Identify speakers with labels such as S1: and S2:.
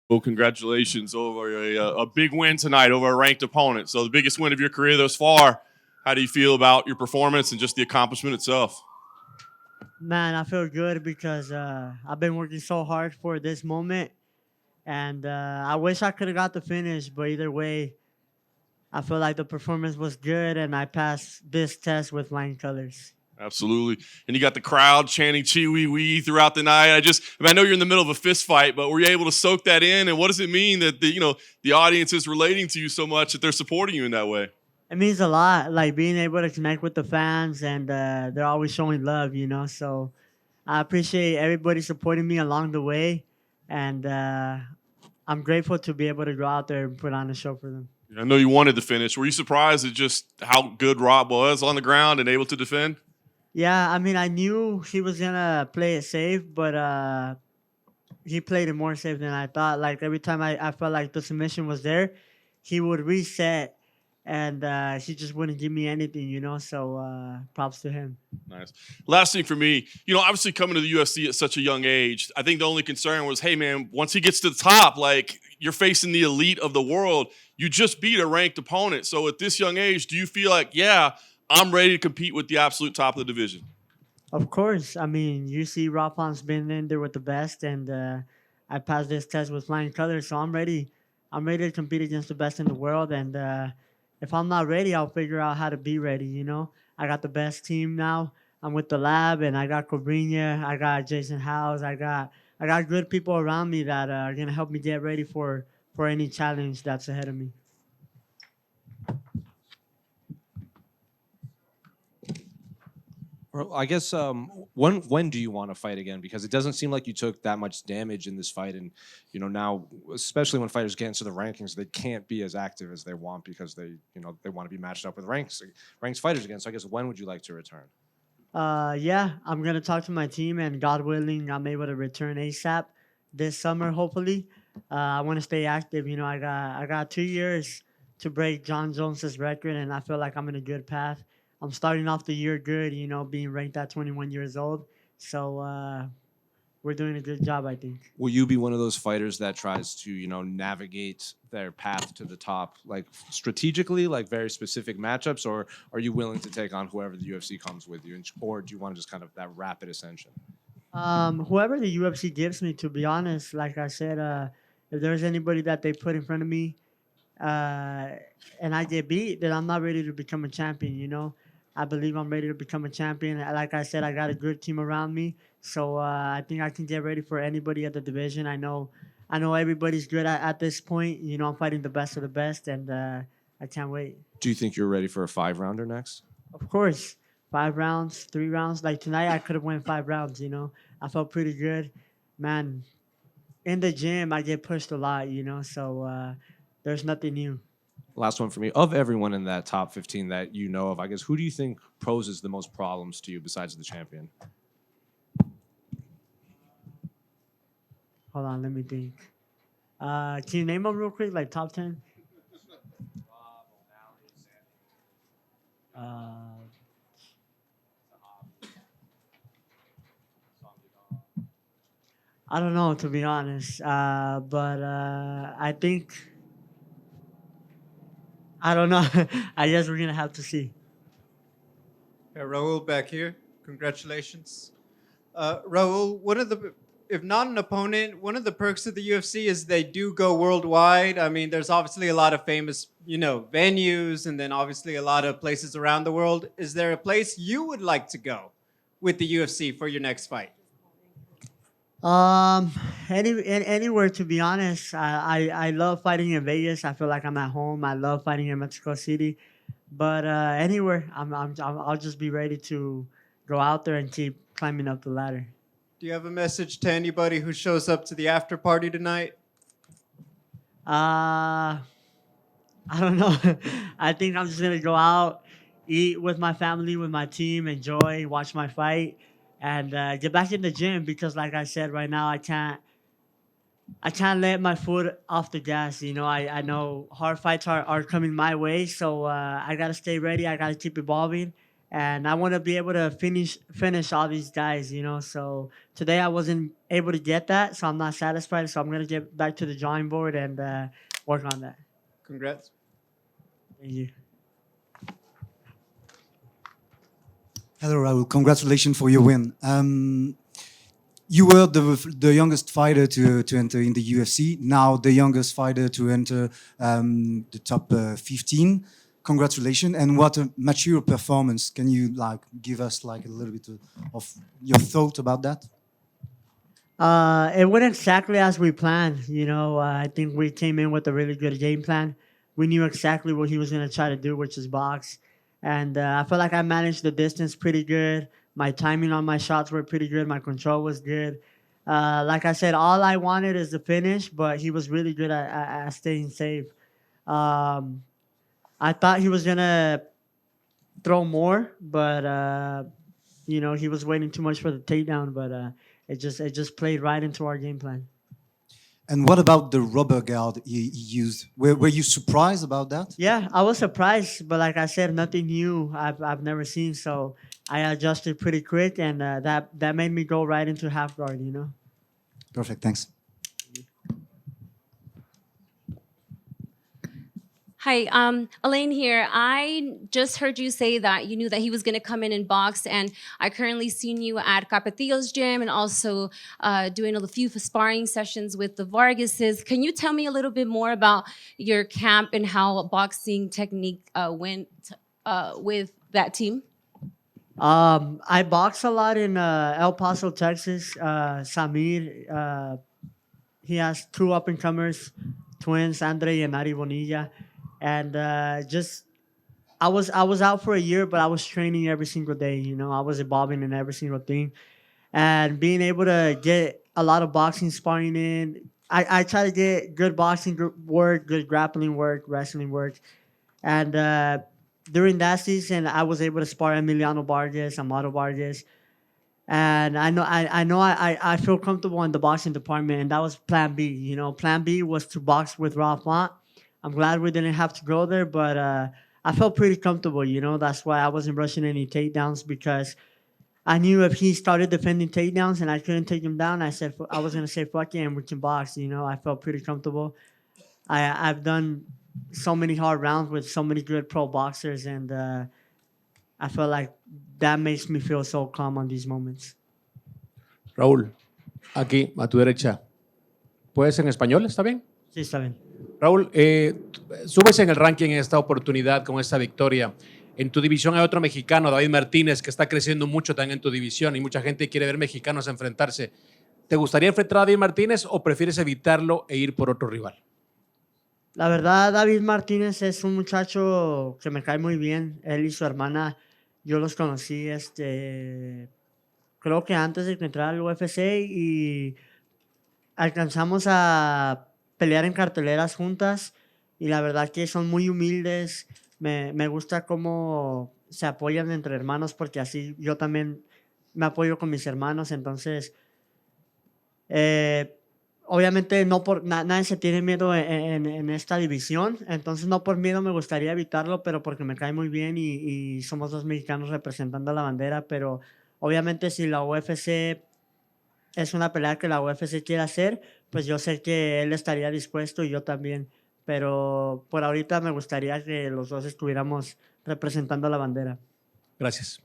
S1: Well, congratulations over a big win tonight over a ranked opponent. So the biggest win of your career thus far. How do you feel about your performance and just the accomplishment itself?
S2: Man, I feel good because I've been working so hard for this moment, and I wish I could have got the finish. But either way, I feel like the performance was good, and I passed this test with flying colors.
S1: Absolutely. And you got the crowd chanting "Chi Wee Wee" throughout the night. I know you're in the middle of a fist fight, but were you able to soak that in? And what does it mean that the audience is relating to you so much that they're supporting you in that way?
S2: It means a lot, like being able to connect with the fans, and they're always showing love, So I appreciate everybody supporting me along the way, and I'm grateful to be able to go out there and put on a show for them.
S1: I know you wanted to finish. Were you surprised at just how good Rob was on the ground and able to defend?
S2: Yeah, I mean, I knew he was gonna play it safe, but he played it more safe than I thought. Like every time I felt like the submission was there, he would reset, and he just wouldn't give me anything, So props to him.
S1: Nice. Last thing for me, obviously coming to the UFC at such a young age, I think the only concern was, hey man, once he gets to the top, like you're facing the elite of the world, you just beat a ranked opponent. So at this young age, do you feel like, yeah, I'm ready to compete with the absolute top of the division?
S2: Of course, I mean, you see, Rafan's been in there with the best, and I passed this test with flying colors, so I'm ready. I'm ready to compete against the best in the world, and if I'm not ready, I'll figure out how to be ready. I got the best team now. I'm with the lab, and I got Cobrinha, I got Jason House, I got good people around me that are gonna help me get ready for any challenge that's ahead of me.
S3: Well, I guess when do you want to fight again? Because it doesn't seem like you took that much damage in this fight, and now, especially when fighters get into the rankings, they can't be as active as they want because they want to be matched up with ranked fighters again. So I guess when would you like to return?
S2: Yeah, I'm gonna talk to my team, and God willing, I'm able to return ASAP this summer. Hopefully, I want to stay active. I got 2 years to break John Jones's record, and I feel like I'm in a good path. I'm starting off the year good. Being ranked at 21 years old, so we're doing a good job, I think.
S3: Will you be one of those fighters that tries to navigate their path to the top like strategically, like very specific matchups, or are you willing to take on whoever the UFC comes with you, or do you want to just kind of that rapid ascension?
S2: Whoever the UFC gives me, to be honest, like I said, if there's anybody that they put in front of me, uh, and I get beat, then I'm not ready to become a champion. I believe I'm ready to become a champion. Like I said, I got a good team around me, so I think I can get ready for anybody at the division. I know everybody's good at this point. I'm fighting the best of the best, and I can't wait.
S3: Do you think you're ready for a 5 rounder next?
S2: Of course, 5 rounds, 3 rounds. Like tonight, I could have won 5 rounds. I felt pretty good, man. In the gym, I get pushed a lot. So there's nothing new.
S3: Last one for me. Of everyone in that top 15 that you know of, I guess, who do you think poses the most problems to you besides the champion?
S2: Hold on, let me think. Can you name them real quick, like top 10? Uh, I don't know, to be honest. But I think I don't know. I guess we're gonna have to see.
S4: Yeah, Raul back here. Congratulations. Raul, if not an opponent, one of the perks of the UFC is they do go worldwide. I mean, there's obviously a lot of famous, venues, and then obviously a lot of places around the world. Is there a place you would like to go with the UFC for your next fight?
S2: Um, anywhere, to be honest. I love fighting in Vegas. I feel like I'm at home. I love fighting in Mexico City. But anywhere, I'll just be ready to go out there and keep climbing up the ladder.
S4: Do you have a message to anybody who shows up to the after party tonight?
S2: Uh, I don't know. I think I'm just gonna go out, eat with my family, with my team, enjoy, watch my fight, and get back in the gym because, like I said, right now I can't let my foot off the gas. I know hard fights are coming my way, so I gotta stay ready. I gotta keep evolving, and I want to be able to finish all these guys, you know. So today I wasn't able to get that, so I'm not satisfied. So I'm gonna get back to the drawing board and work on that.
S4: Congrats.
S2: Thank you.
S5: Hello, Raul. Congratulations for your win. You were the youngest fighter to enter in the UFC. Now the youngest fighter to enter the top 15. Congratulations, and what a mature performance. Can you give us a little bit of your thought about that?
S2: It went exactly as we planned. You know, I think we came in with a really good game plan. We knew exactly what he was going to try to do, which is box. And I feel like I managed the distance pretty good. My timing on my shots were pretty good. My control was good. Like I said, all I wanted is the finish, but he was really good at staying safe. Um, I thought he was going to throw more, but you know, he was waiting too much for the takedown, but it just played right into our game plan.
S5: And what about the rubber guard he used? Were you surprised about that?
S2: Yeah, I was surprised, but like I said, nothing new I've never seen, so I adjusted pretty quick, and that made me go right into half guard, you know.
S5: Perfect, thanks.
S6: Hi, Elaine here. I just heard you say that you knew that he was going to come in and box, and I currently seen you at Capetillo's gym and also doing a few sparring sessions with the Vargases. Can you tell me a little bit more about your camp and how boxing technique went with that team?
S2: I box a lot in El Paso, Texas. Samir, he has two up-and-comers, twins, Andre and Ari Bonilla. And just I was out for a year, but I was training every single day. You know, I was evolving in every single thing, and being able to get a lot of boxing sparring in. I try to get good boxing work, good grappling work, wrestling work, and during that season, I was able to spar Emiliano Vargas, Amado Vargas, and I feel comfortable in the boxing department, and that was Plan B. You know, Plan B was to box with Raul Font. I'm glad we didn't have to go there, but I felt pretty comfortable, you know. That's why I wasn't rushing any takedowns, because I knew if he started defending takedowns and I couldn't take him down, I was going to say, fuck it, and we can box, you know. I felt pretty comfortable. I've done so many hard rounds with so many good pro boxers, and I feel like that makes me feel so calm on these moments.
S7: Raúl, aquí, a tu derecha. ¿Puedes en español? ¿Está bien?
S2: Sí, está bien.
S7: Raúl, subes en el ranking en esta oportunidad con esta victoria. En tu división hay otro mexicano, David Martínez, que está creciendo mucho también en tu división y mucha gente quiere ver mexicanos enfrentarse. ¿Te gustaría enfrentar a David Martínez o prefieres evitarlo e ir por otro rival?
S2: La verdad, David Martínez es un muchacho que me cae muy bien. Él y su hermana, yo los conocí, creo que antes de que entrara al UFC, y alcanzamos a pelear en carteleras juntas, y la verdad que son muy humildes. Me gusta cómo se apoyan entre hermanos, porque así yo también me apoyo con mis hermanos. Entonces, obviamente nadie se tiene miedo en esta división, entonces no por miedo me gustaría evitarlo, pero porque me cae muy bien y somos dos mexicanos representando a la bandera. Pero obviamente si la UFC es una pelea que la UFC quiere hacer, pues yo sé que él estaría dispuesto y yo también. Pero por ahorita me gustaría que los dos estuviéramos representando a la bandera.
S7: Gracias.